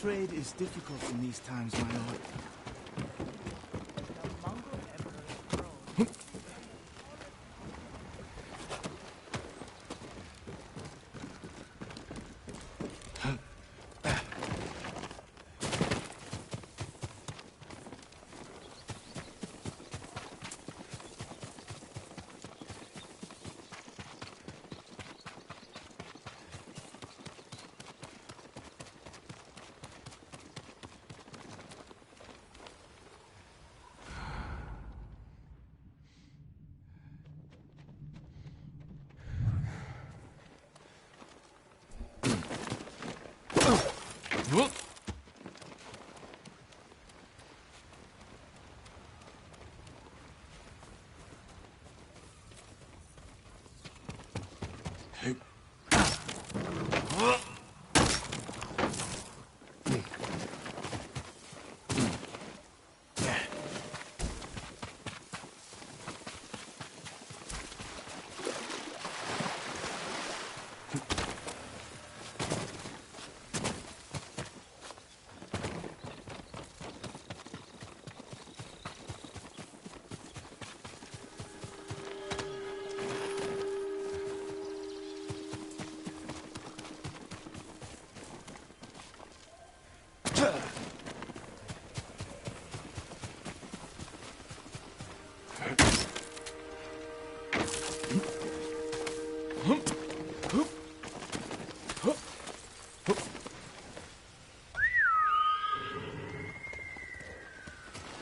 Trade is difficult in these times, my lord.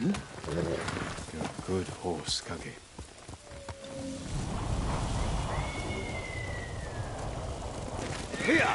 You're a good horse, Kage. Here!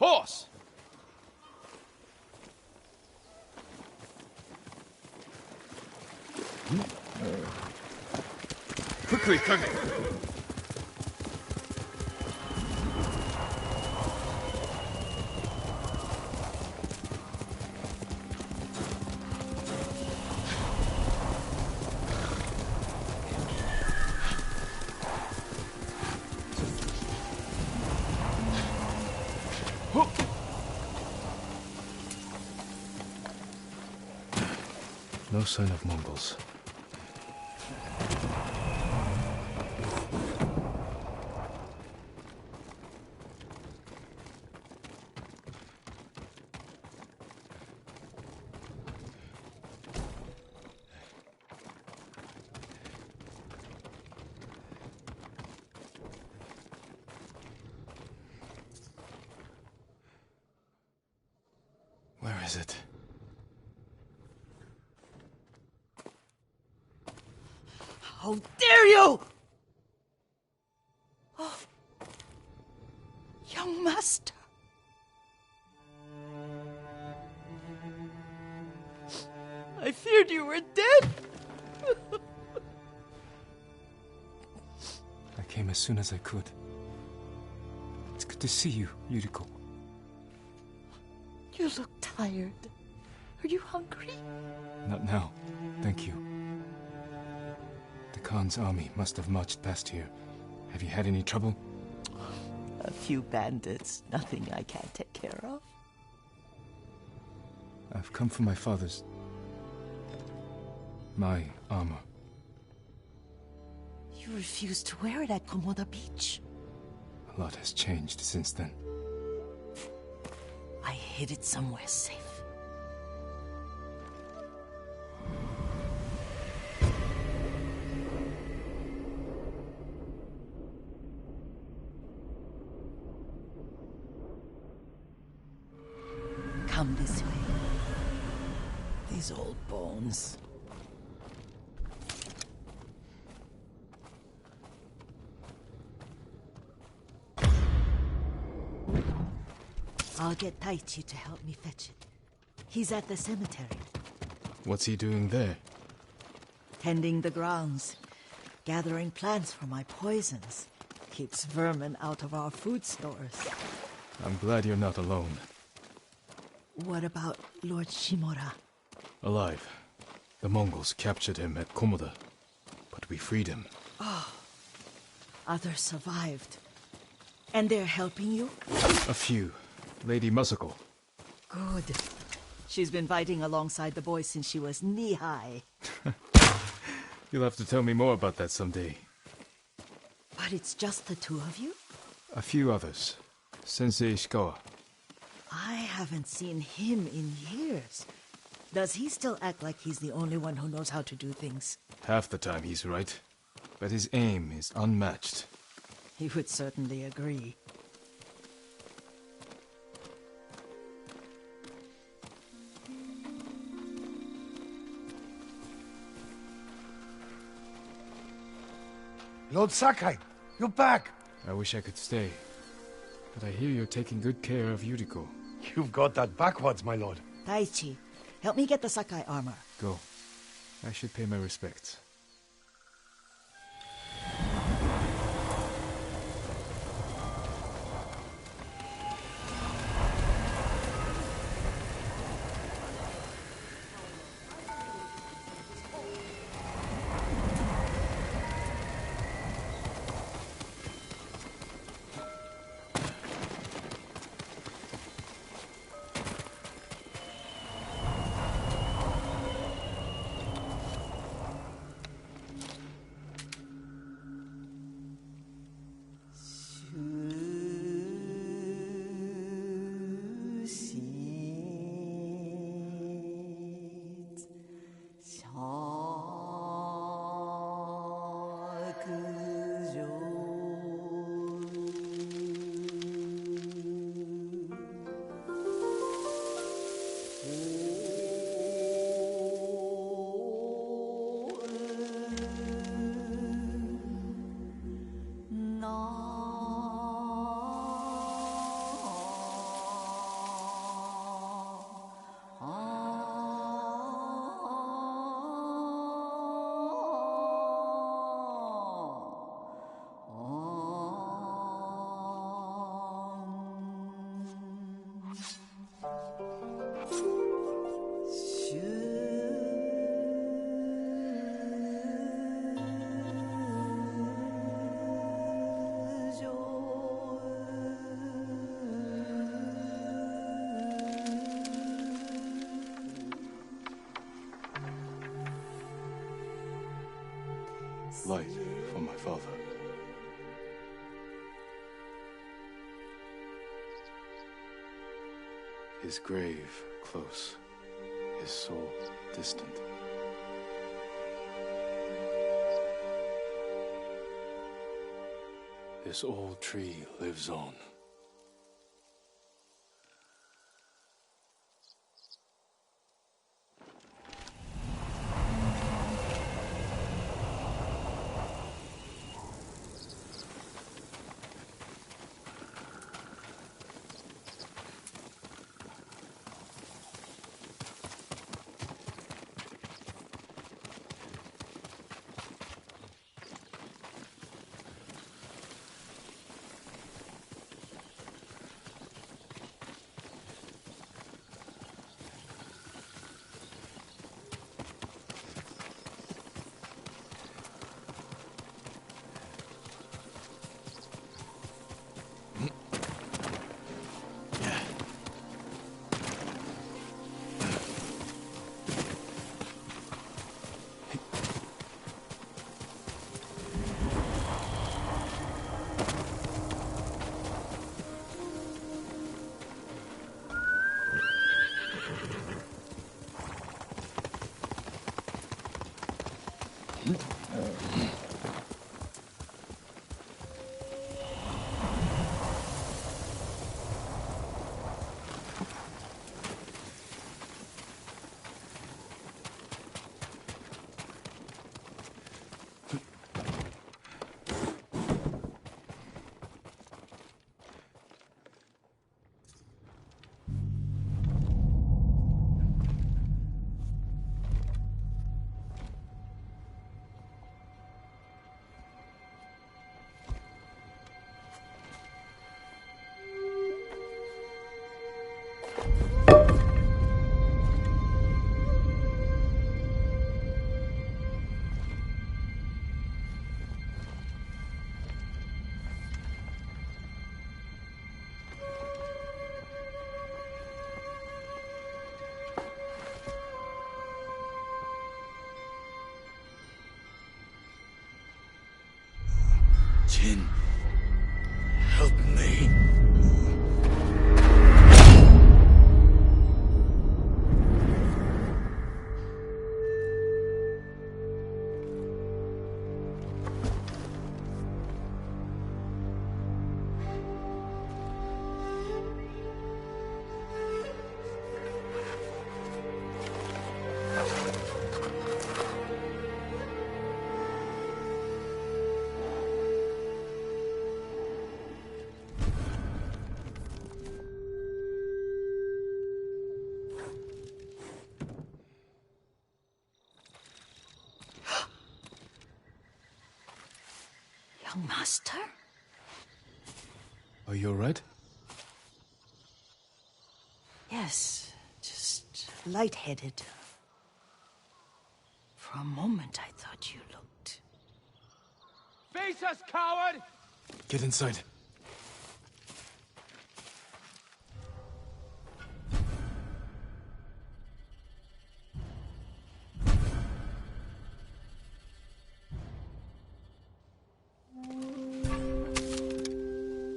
Horse! Quickly, Kage! No sign of Mongols. Where is it? How dare you! Oh, young master. I feared you were dead. I came as soon as I could. It's good to see you, Yuriko. You look tired. Are you hungry? Not now, thank you. The Khan's army must have marched past here. Have you had any trouble? A few bandits. Nothing I can't take care of. I've come for my father's... my armor. You refused to wear it at Komoda Beach. A lot has changed since then. I hid it somewhere safe. Come this way. These old bones. I'll get Taichi to help me fetch it. He's at the cemetery, What's he doing there? tending the grounds, gathering plants for my poisons. Keeps vermin out of our food stores. I'm glad you're not alone. What about Lord Shimura? Alive. The Mongols captured him at Komoda, but we freed him. Others survived. And they're helping you? A few. Lady Masako. Good. She's been fighting alongside the boys since she was knee-high. You'll have to tell me more about that someday. But it's just the two of you? A few others. Sensei Ishikawa. I haven't seen him in years. Does he still act like he's the only one who knows how to do things? Half the time he's right, but his aim is unmatched. He would certainly agree. Lord Sakai, you're back. I wish I could stay, but I hear you're taking good care of Yuriko. You've got that backwards, my lord. Taichi, help me get the Sakai armor. Go. I should pay my respects. light for my father. His grave close, his soul distant. This old tree lives on. Jin, help me. Young master? Are you alright? Yes, just lightheaded. For a moment I thought you looked... Face us, coward! Get inside.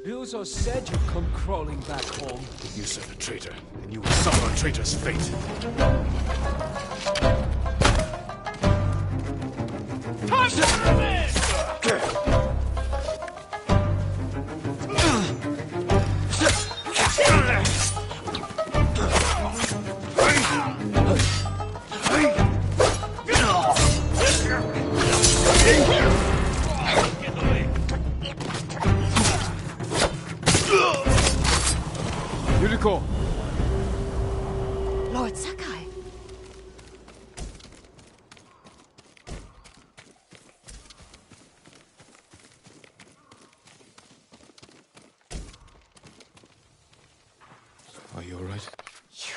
Ryuzo said you'd come crawling back home. You serve a traitor, and you will suffer a traitor's fate. Yuriko! Lord Sakai! Are you alright? You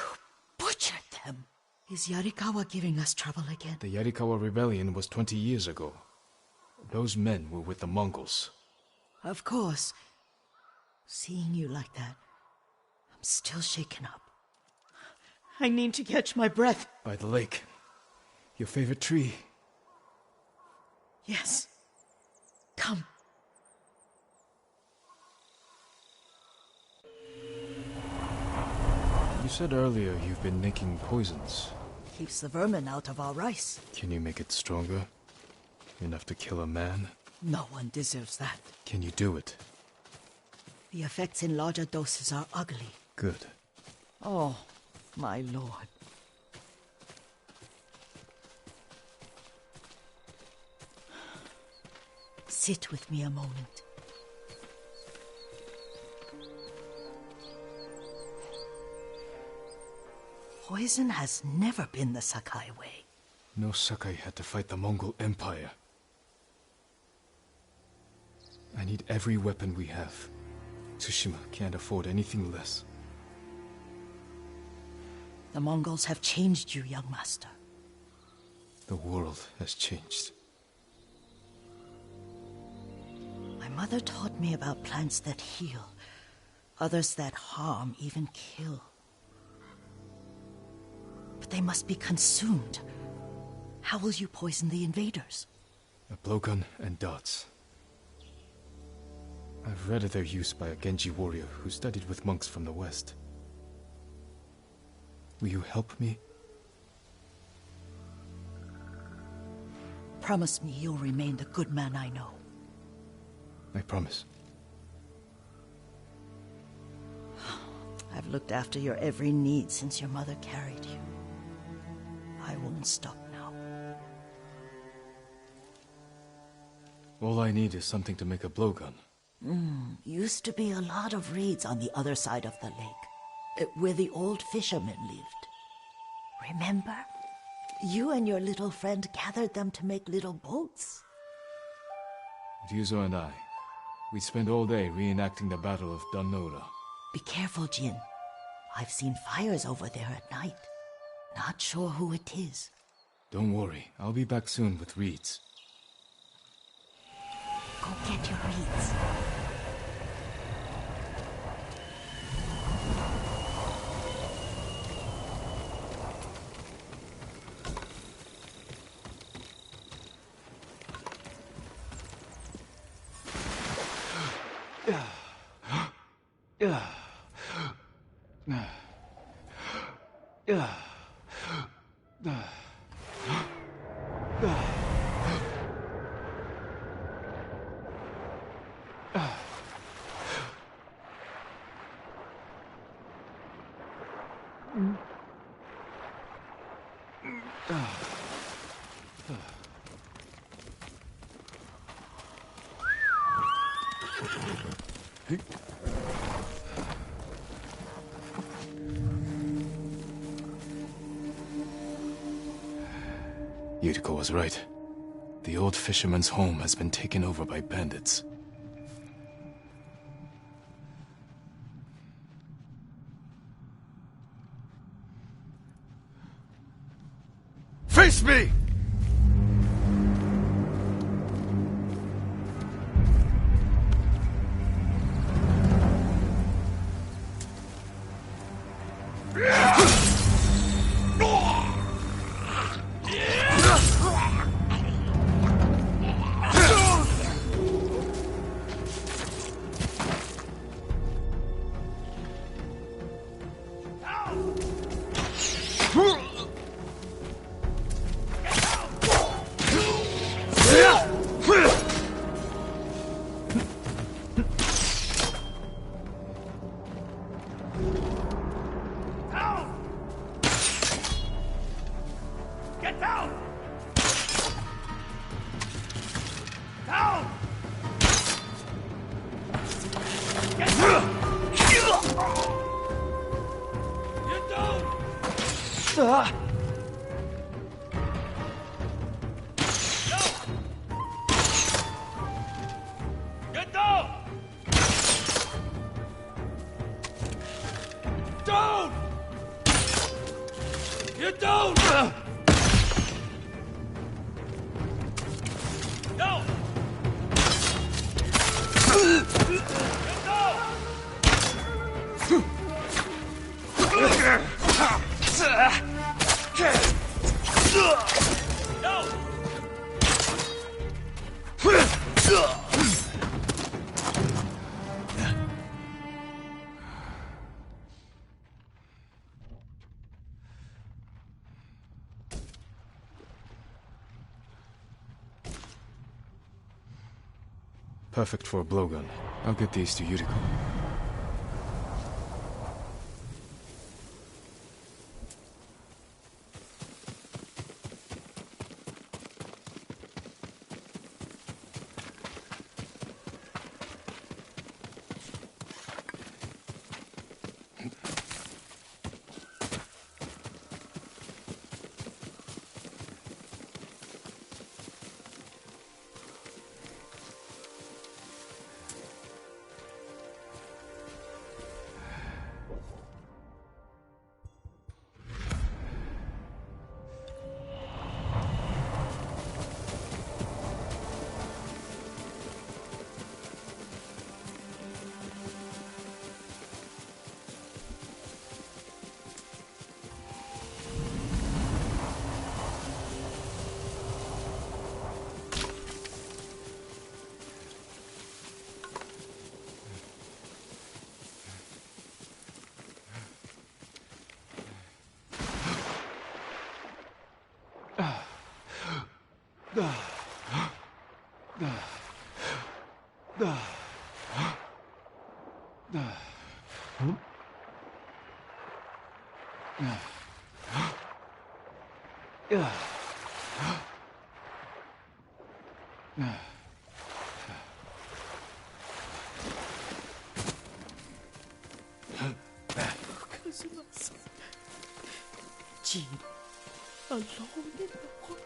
butchered them! Is Yarikawa giving us trouble again? The Yarikawa rebellion was 20 years ago. Those men were with the Mongols. Of course. Seeing you like that, I'm still shaken up. I need to catch my breath. By the lake. Your favorite tree. Yes. Come. You said earlier you've been making poisons. Keeps the vermin out of our rice. Can you make it stronger? Enough to kill a man? No one deserves that. Can you do it? The effects in larger doses are ugly. Good. Oh, my lord. Sit with me a moment. Poison has never been the Sakai way. No Sakai had to fight the Mongol Empire. I need every weapon we have. Tsushima can't afford anything less. The Mongols have changed you, young master. The world has changed. My mother taught me about plants that heal, others that harm, even kill. But they must be consumed. How will you poison the invaders? A blowgun and dots. I've read of their use by a Genji warrior who studied with monks from the west. Will you help me? Promise me you'll remain the good man I know. I promise. I've looked after your every need since your mother carried you. I won't stop now. All I need is something to make a blowgun. Used to be a lot of reeds on the other side of the lake, where the old fishermen lived. Remember? You and your little friend gathered them to make little boats. Ryuzo and I, we spent all day reenacting the Battle of Danora. Be careful, Jin. I've seen fires over there at night. Not sure who it is. Don't worry, I'll be back soon with reeds. Go get your reeds. Yuriko was right. The old fisherman's home has been taken over by bandits. Face me! Get down! Down! Get down! Get down! No! Get down! Down! Get down! No! Get down! No! Perfect for a blowgun. I'll get these to Yuriko. Jean, alone in the world.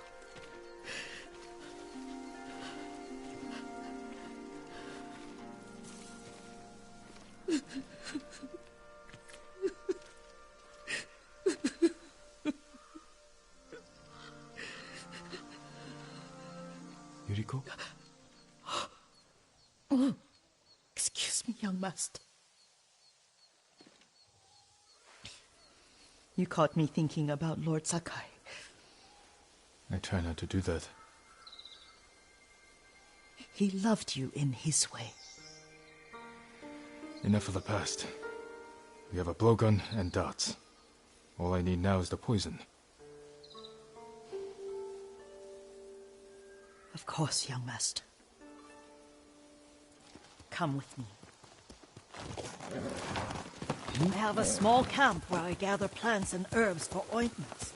Yuriko? Excuse me, young master. You caught me thinking about Lord Sakai. I try not to do that. He loved you in his way. Enough of the past. We have a blowgun and darts. All I need now is the poison. Of course, young master. Come with me. I have a small camp where I gather plants and herbs for ointments.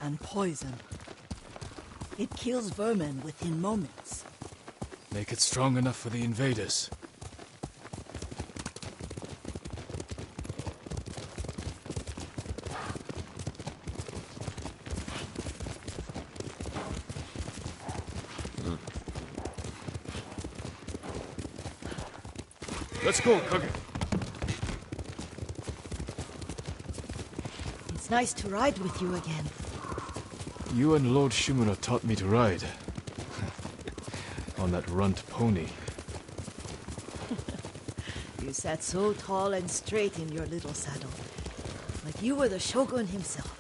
And poison. It kills vermin within moments. Make it strong enough for the invaders. Let's go, Kage. It's nice to ride with you again. You and Lord Shimura taught me to ride. On that runt pony. You sat so tall and straight in your little saddle. Like you were the shogun himself.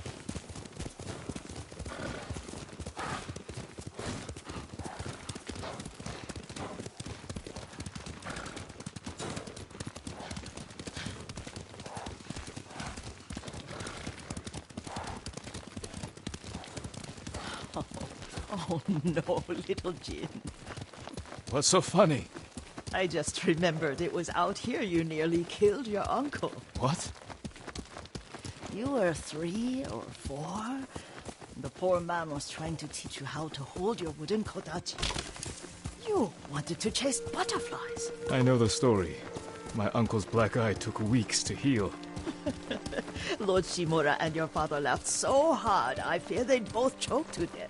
Oh no, little Jin. What's so funny? I just remembered it was out here you nearly killed your uncle. What? You were 3 or 4. The poor man was trying to teach you how to hold your wooden kodachi. You wanted to chase butterflies. I know the story. My uncle's black eye took weeks to heal. Lord Shimura and your father laughed so hard, I fear they'd both choke to death.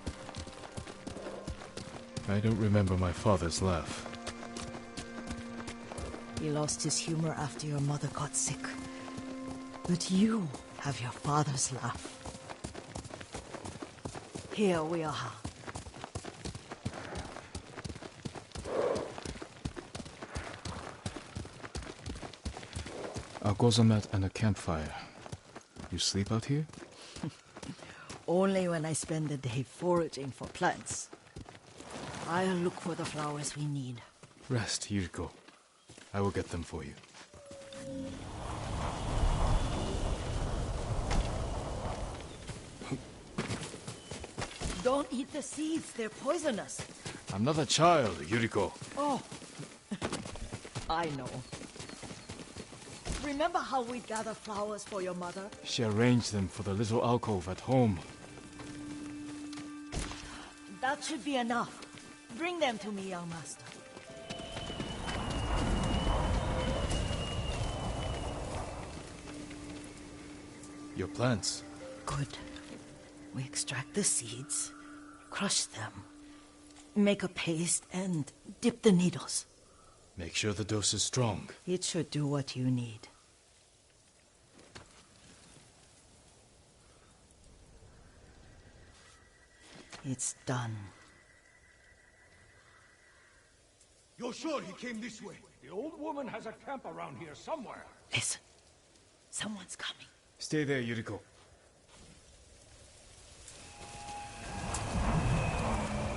I don't remember my father's laugh. He lost his humor after your mother got sick. But you have your father's laugh. Here we are. A gozamat and a campfire. You sleep out here? Only when I spend the day foraging for plants. I'll look for the flowers we need. Rest, Yuriko. I will get them for you. Don't eat the seeds, they're poisonous. I'm not a child, Yuriko. Oh, I know. Remember how we gather flowers for your mother? She arranged them for the little alcove at home. That should be enough. Bring them to me, young master. Your plants. Good. We extract the seeds, crush them, make a paste, and dip the needles. Make sure the dose is strong. It should do what you need. It's done. You're sure he came this way? The old woman has a camp around here somewhere. Listen. Someone's coming. Stay there, Yuriko.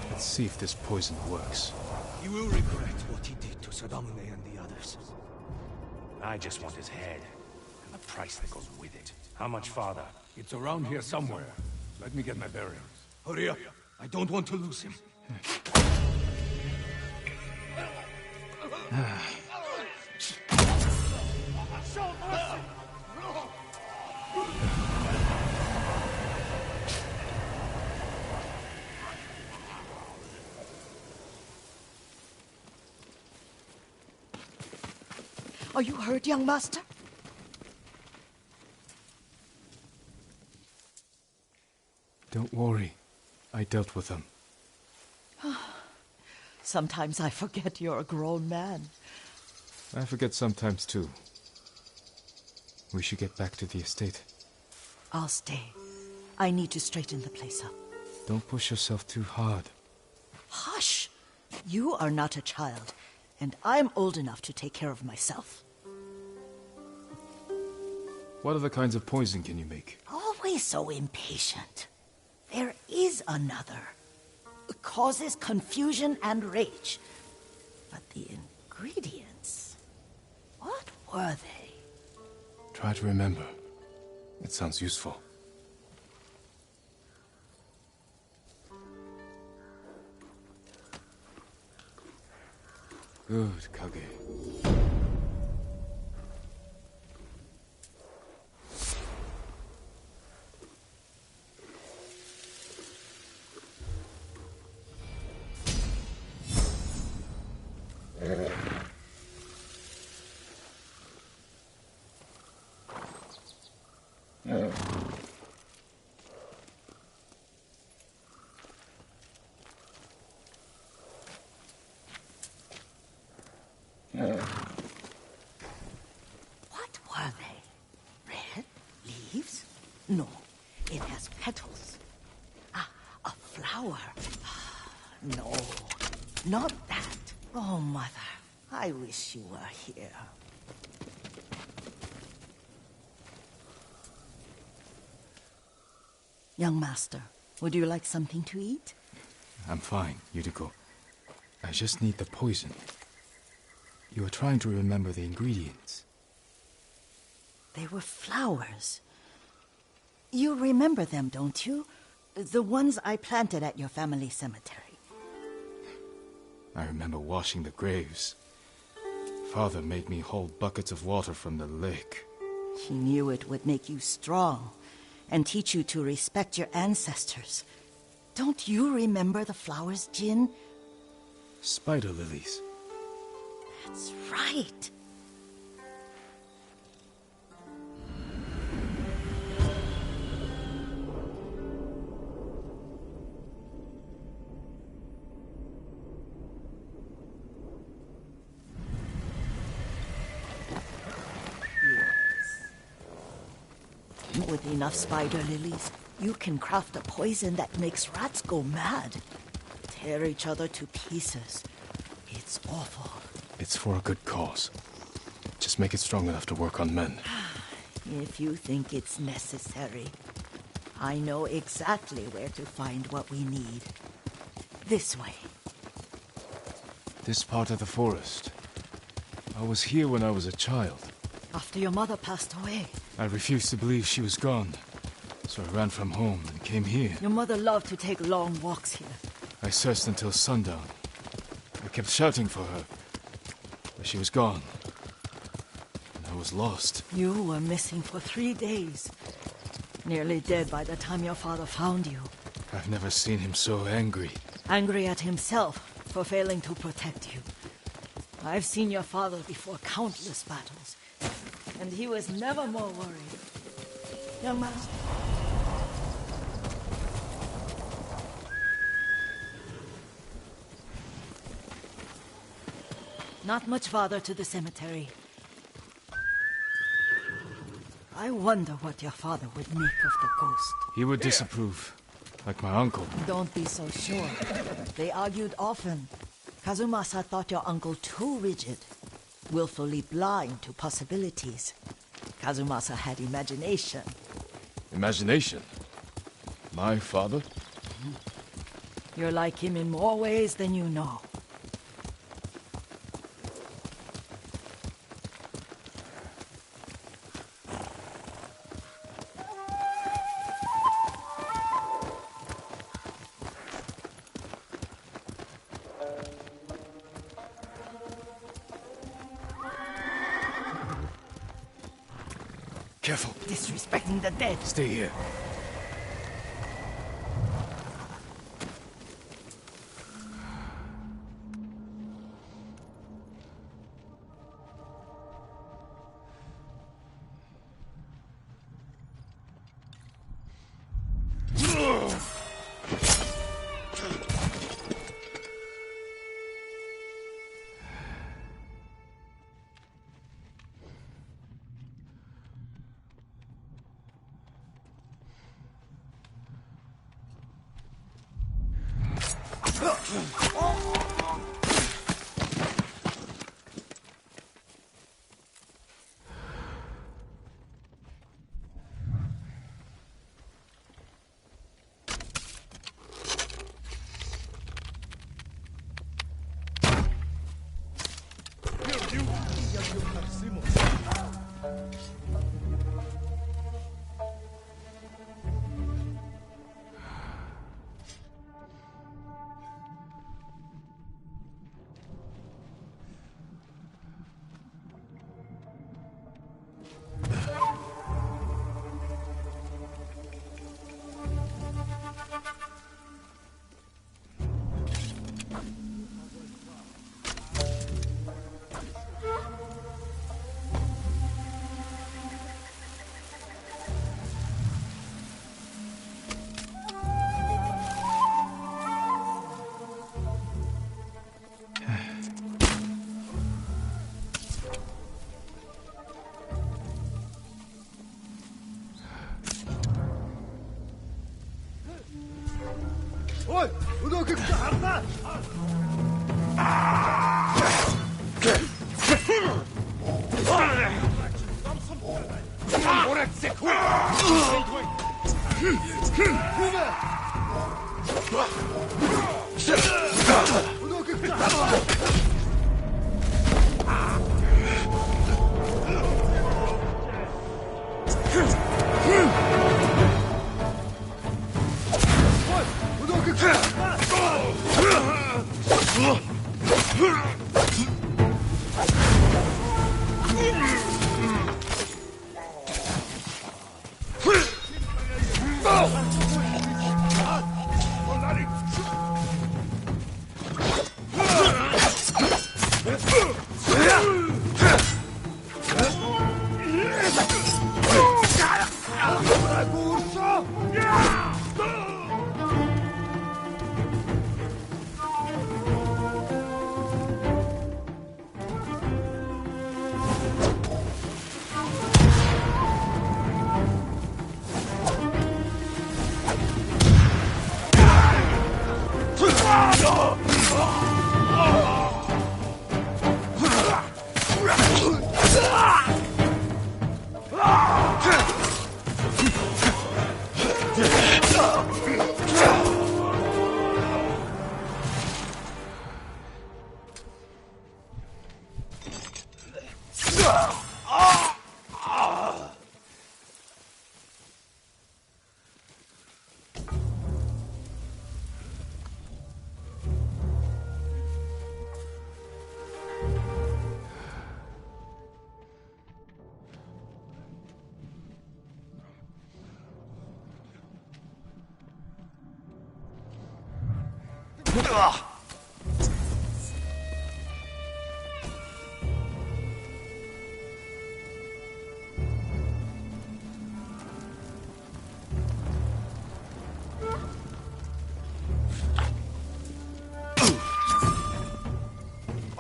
Let's see if this poison works. He will regret what he did to Sadamune and the others. I just want his head, and the price that goes with it. How much farther? It's around here somewhere. Let me get my bearings. Hurry up. I don't want to lose him. Are you hurt, young master? Don't worry. I dealt with them. Sometimes I forget you're a grown man. I forget sometimes too. We should get back to the estate. I'll stay. I need to straighten the place up. Don't push yourself too hard. Hush! You are not a child, and I'm old enough to take care of myself. What other kinds of poison can you make? Always so impatient. There is another. It causes confusion and rage. But the ingredients... what were they? Try to remember. It sounds useful. Good, Kage. What were they? Red? Leaves? No, it has petals. Ah, a flower. No, not that. Oh, Mother, I wish you were here. Young master, would you like something to eat? I'm fine, Yuriko. I just need the poison. You were trying to remember the ingredients. They were flowers. You remember them, don't you? The ones I planted at your family cemetery. I remember washing the graves. Father made me hold buckets of water from the lake. He knew it would make you strong and teach you to respect your ancestors. Don't you remember the flowers, Jin? Spider lilies. That's right. With enough spider lilies, you can craft a poison that makes rats go mad. Tear each other to pieces. It's awful. It's for a good cause. Just make it strong enough to work on men. If you think it's necessary, I know exactly where to find what we need. This way. This part of the forest. I was here when I was a child. After your mother passed away. I refused to believe she was gone. So I ran from home and came here. Your mother loved to take long walks here. I searched until sundown, I kept shouting for her, but she was gone. And I was lost. You were missing for 3 days. Nearly dead by the time your father found you. I've never seen him so angry. Angry at himself for failing to protect you. I've seen your father before countless battles, and he was never more worried. Young master. Not much farther to the cemetery. I wonder what your father would make of the ghost. He would disapprove, like my uncle. Don't be so sure. They argued often. Kazumasa thought your uncle too rigid, willfully blind to possibilities. Kazumasa had imagination. Imagination? My father? You're like him in more ways than you know. Careful. Disrespecting the dead. Stay here.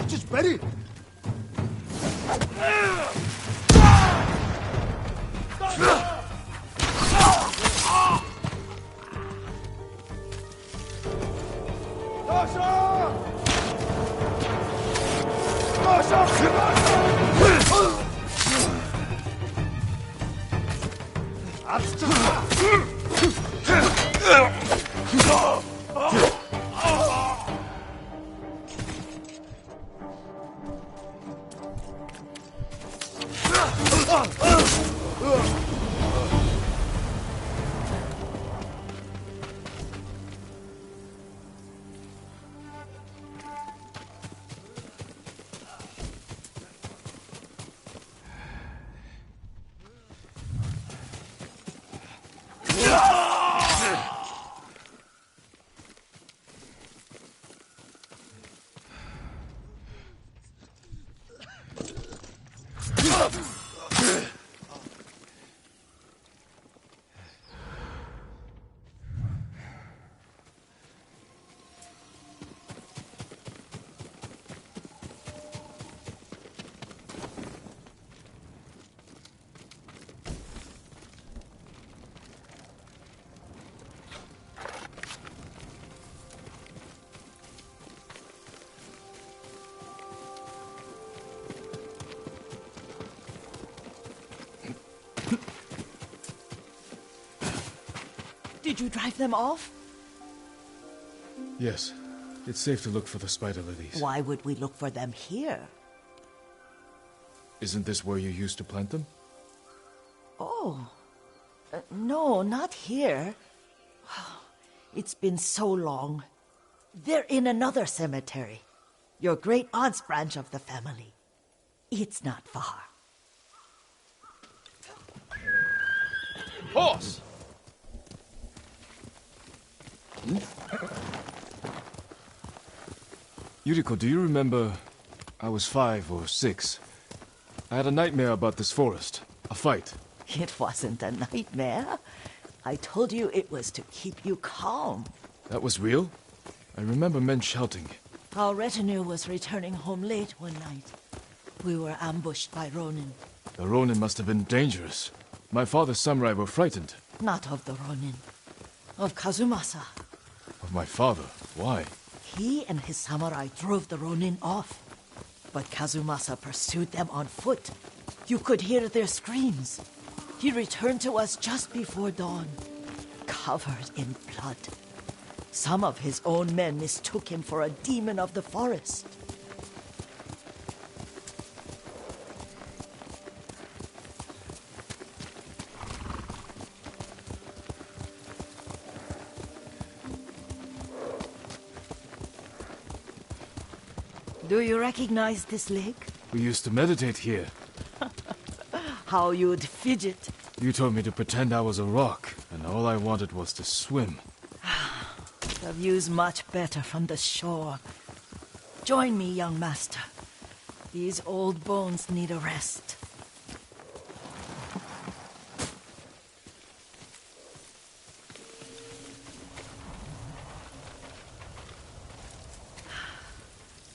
Just Betty! Did you drive them off? Yes. It's safe to look for the spider lilies. Why would we look for them here? Isn't this where you used to plant them? Oh. No, not here. It's been so long. They're in another cemetery. Your great aunt's branch of the family. It's not far. Horse! Yuriko, do you remember... I was 5 or 6. I had a nightmare about this forest. A fight. It wasn't a nightmare. I told you it was to keep you calm. That was real? I remember men shouting. Our retinue was returning home late one night. We were ambushed by Ronin. The Ronin must have been dangerous. My father's samurai were frightened. Not of the Ronin. Of Kazumasa. Of my father? Why? He and his samurai drove the Ronin off. But Kazumasa pursued them on foot. You could hear their screams. He returned to us just before dawn, covered in blood. Some of his own men mistook him for a demon of the forest. Do you recognize this lake? We used to meditate here. How you'd fidget. You told me to pretend I was a rock, and all I wanted was to swim. The view's much better from the shore. Join me, young master. These old bones need a rest.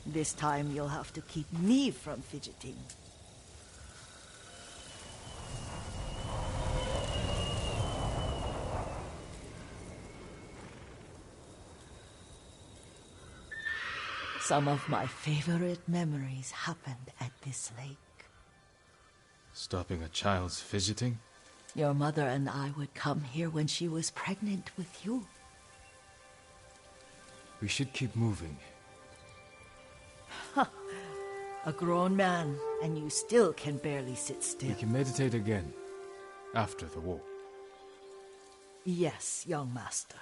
This time you'll have to keep me from fidgeting. Some of my favorite memories happened at this lake. Stopping a child's fidgeting? Your mother and I would come here when she was pregnant with you. We should keep moving. A grown man, and you still can barely sit still. We can meditate again, after the war. Yes, young master.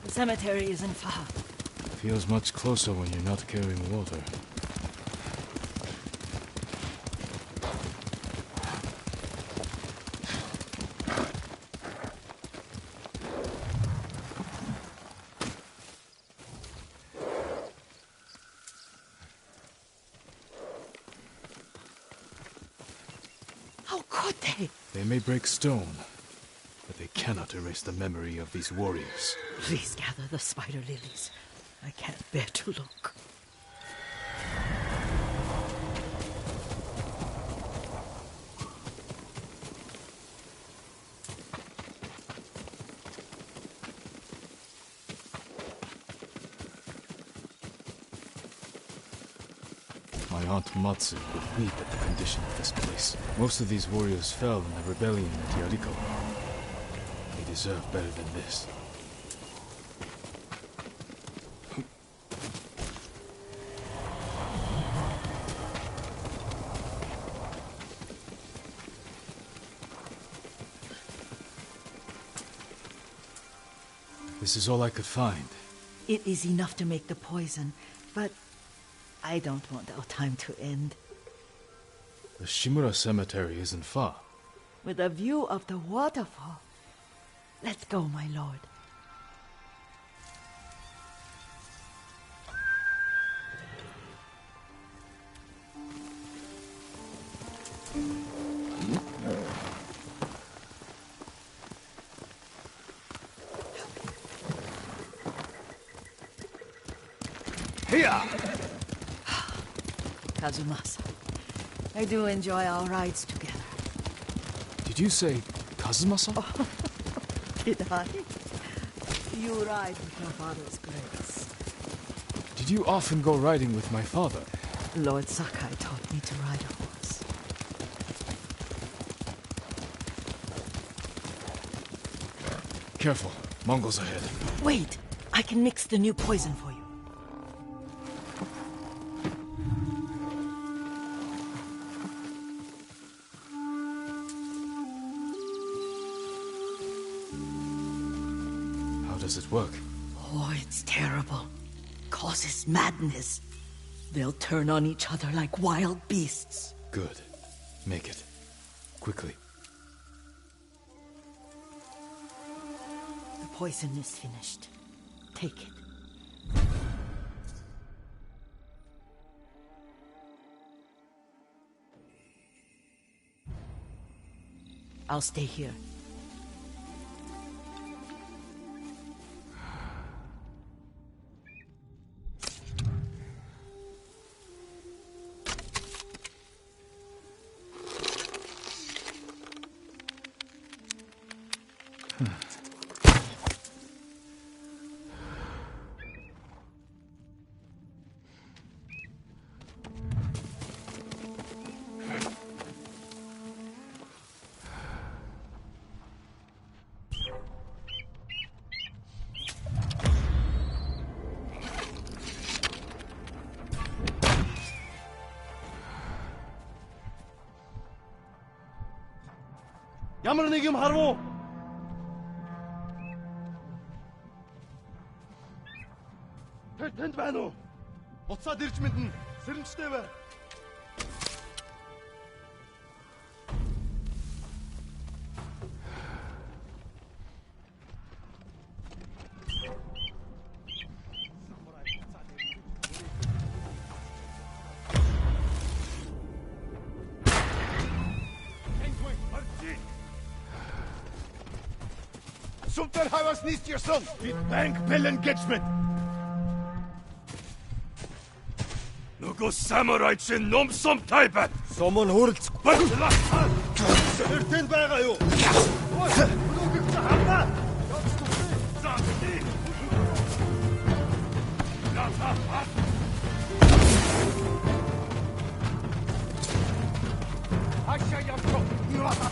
The cemetery isn't far. Feels much closer when you're not carrying water. How could they? They may break stone, but they cannot erase the memory of these warriors. Please gather the spider lilies. I can't bear to look. My Aunt Matsu would weep at the condition of this place. Most of these warriors fell in the rebellion at Yarikawa. They deserve better than this. This is all I could find. It is enough to make the poison, but I don't want our time to end. The Shimura Cemetery isn't far. With a view of the waterfall. Let's go, my lord. Here! Kazumasa, I do enjoy our rides together. Did you say Kazumasa? Did I? You ride with your father's grace. Did you often go riding with my father? Lord Sakai taught me to ride a horse. Careful, Mongols ahead. Wait, I can mix the new poison for you. How does it work? Oh, it's terrible. Causes madness. They'll turn on each other like wild beasts. Good. Make it. Quickly. The poison is finished. Take it. I'll stay here. Ямар нэг юм харав уу? Тэнд байна уу? Буцаад ирж мэднэ. Сэрэмжтэй бай. Сумтар хаваас нийцчихсэн. Би банк бэлэн гэж мэд. Нөгөө самурай чинь номсом тайбат. Сомон хөрөлц. Баярлалаа. Тэнд байгаа юу? Нүгэж хамаа. Ашаа явах. Юуата.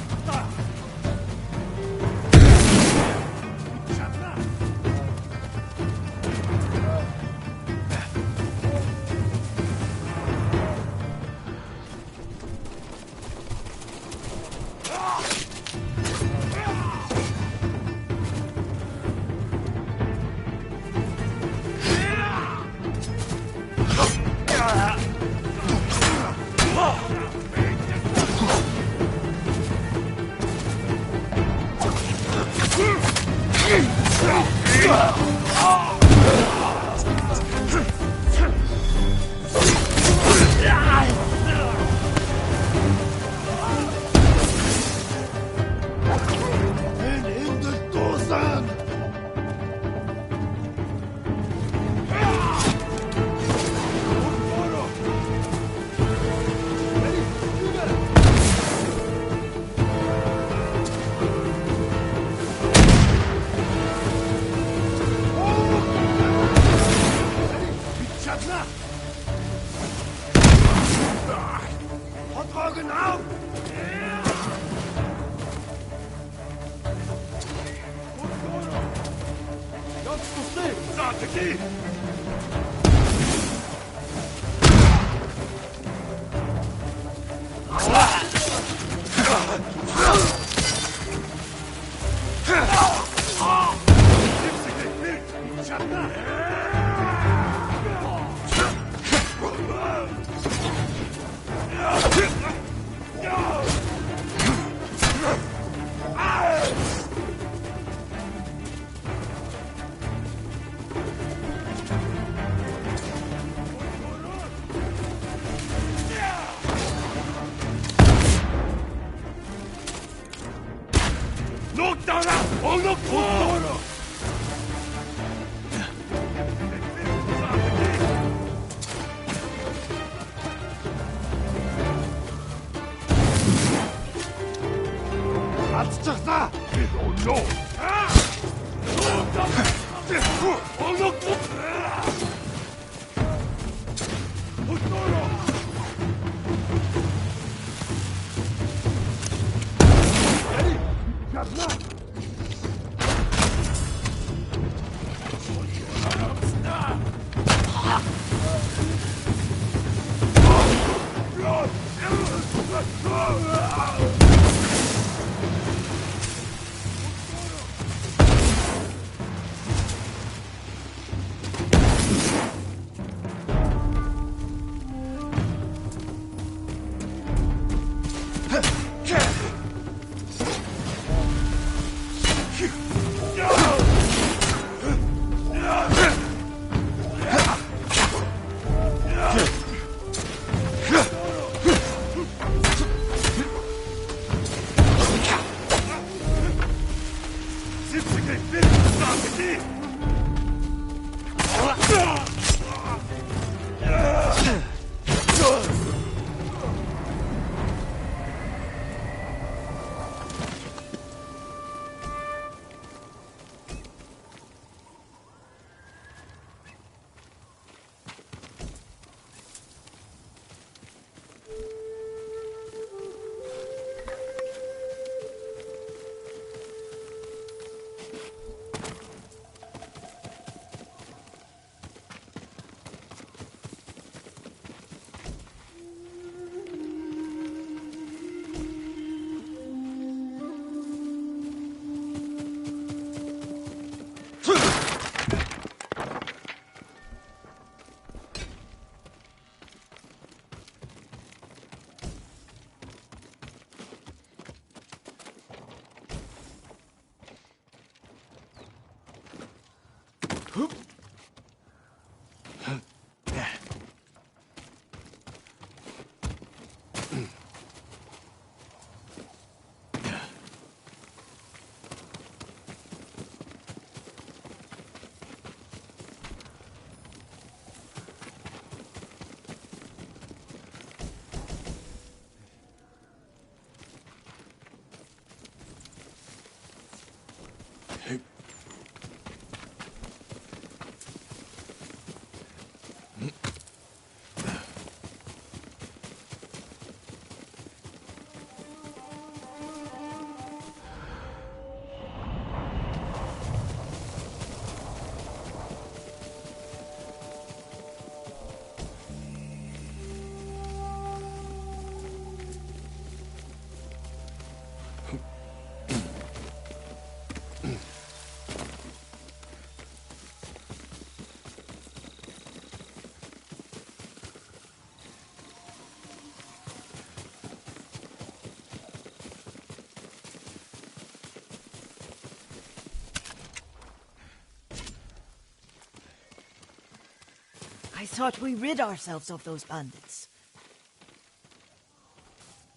I thought we rid ourselves of those bandits.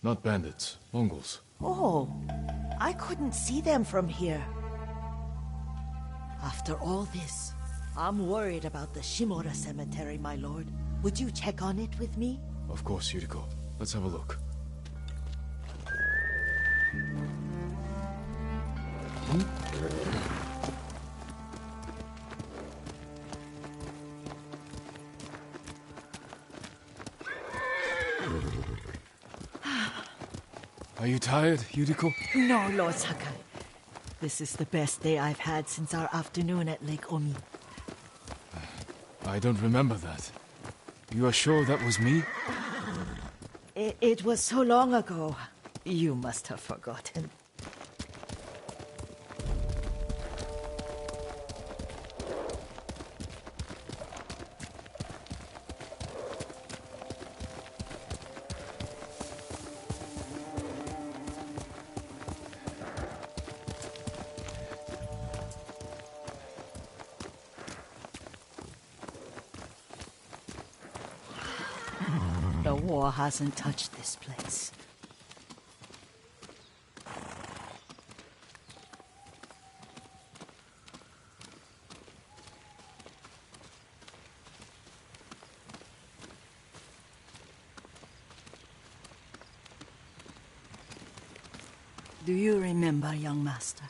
Not bandits, Mongols. Oh, I couldn't see them from here. After all this, I'm worried about the Shimura cemetery, my lord. Would you check on it with me? Of course, Yuriko. Let's have a look. Are you tired, Yuriko? No, Lord Sakai. This is the best day I've had since our afternoon at Lake Omi. I don't remember that. You are sure that was me? It was so long ago. You must have forgotten. The war hasn't touched this place. Do you remember, young master?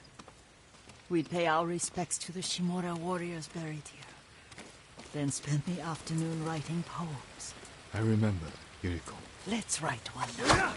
We'd pay our respects to the Shimura warriors buried here, then spend the afternoon writing poems. I remember, Yuriko. Let's write one now.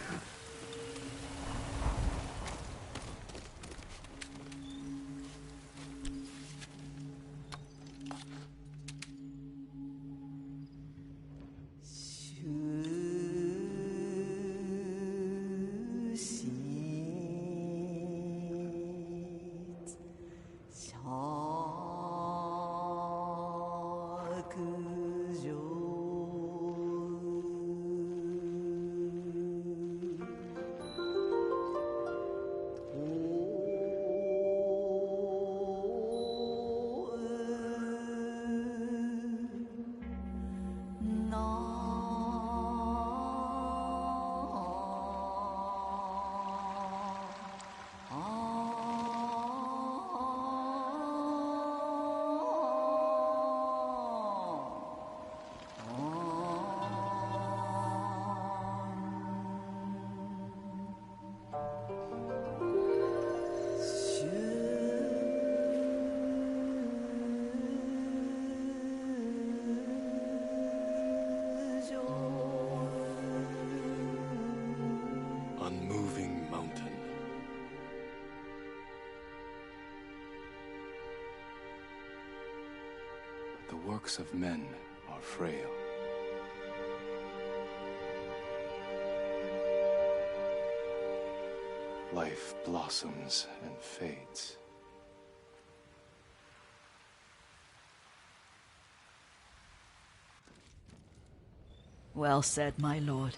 Unmoving mountain. But the works of men are frail. Life blossoms and fades. Well said, my lord.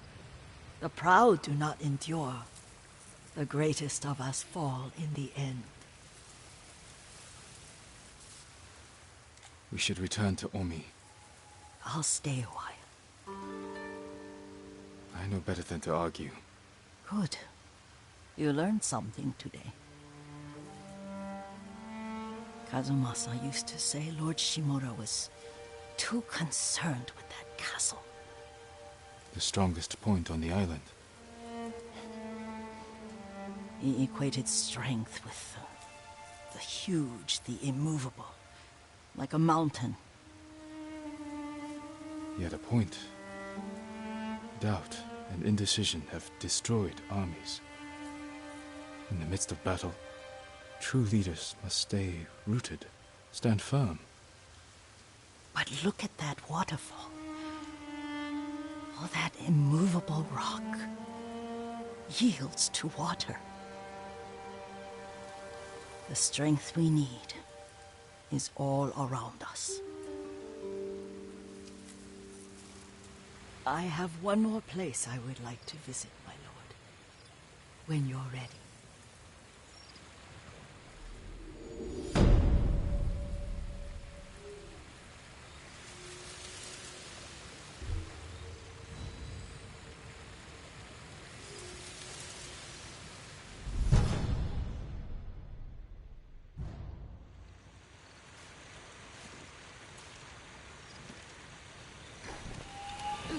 The proud do not endure. The greatest of us fall in the end. We should return to Omi. I'll stay a while. I know better than to argue. Good. You learned something today. Kazumasa used to say Lord Shimura was too concerned with that castle. The strongest point on the island. He equated strength with the huge, the immovable, like a mountain. He had a point. Doubt and indecision have destroyed armies. In the midst of battle, true leaders must stay rooted, stand firm. But look at that waterfall. All that immovable rock yields to water. The strength we need is all around us. I have one more place I would like to visit, my lord, when you're ready.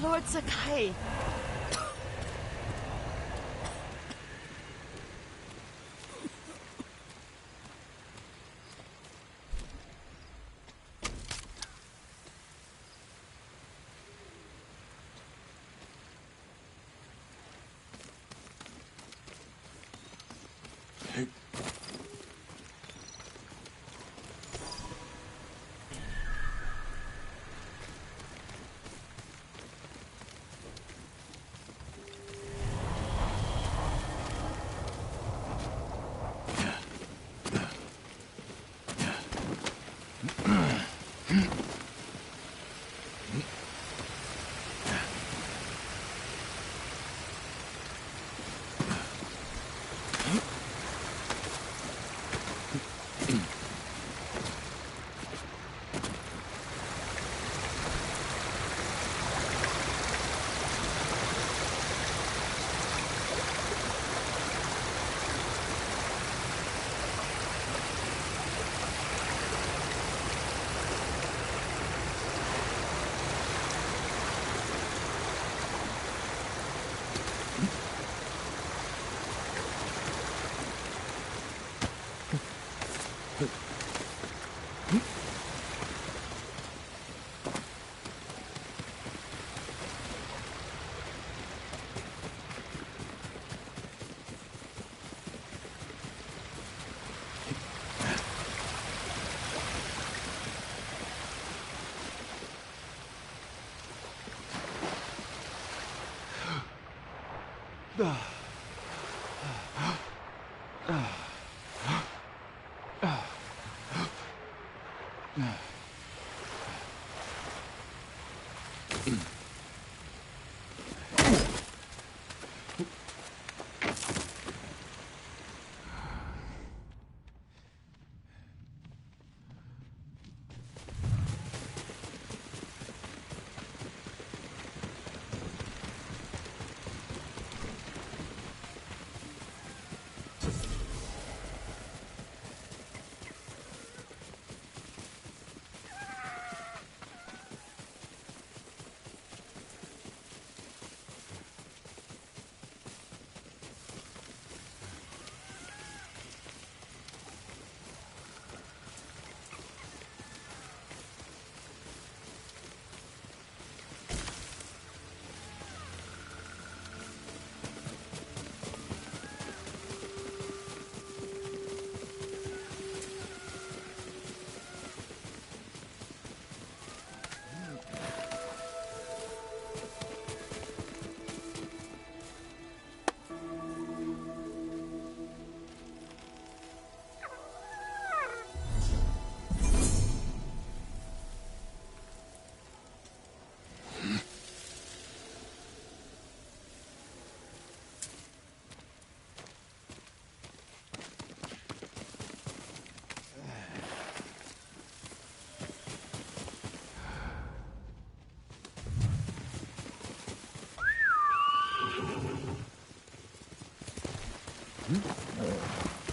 Lord Sakai.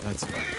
That's right.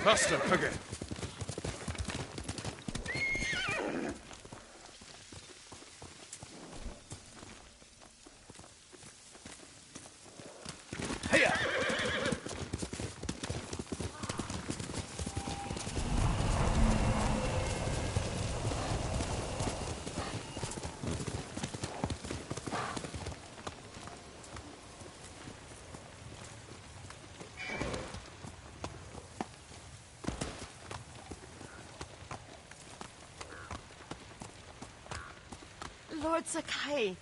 Faster, Kage. Lord Sakai,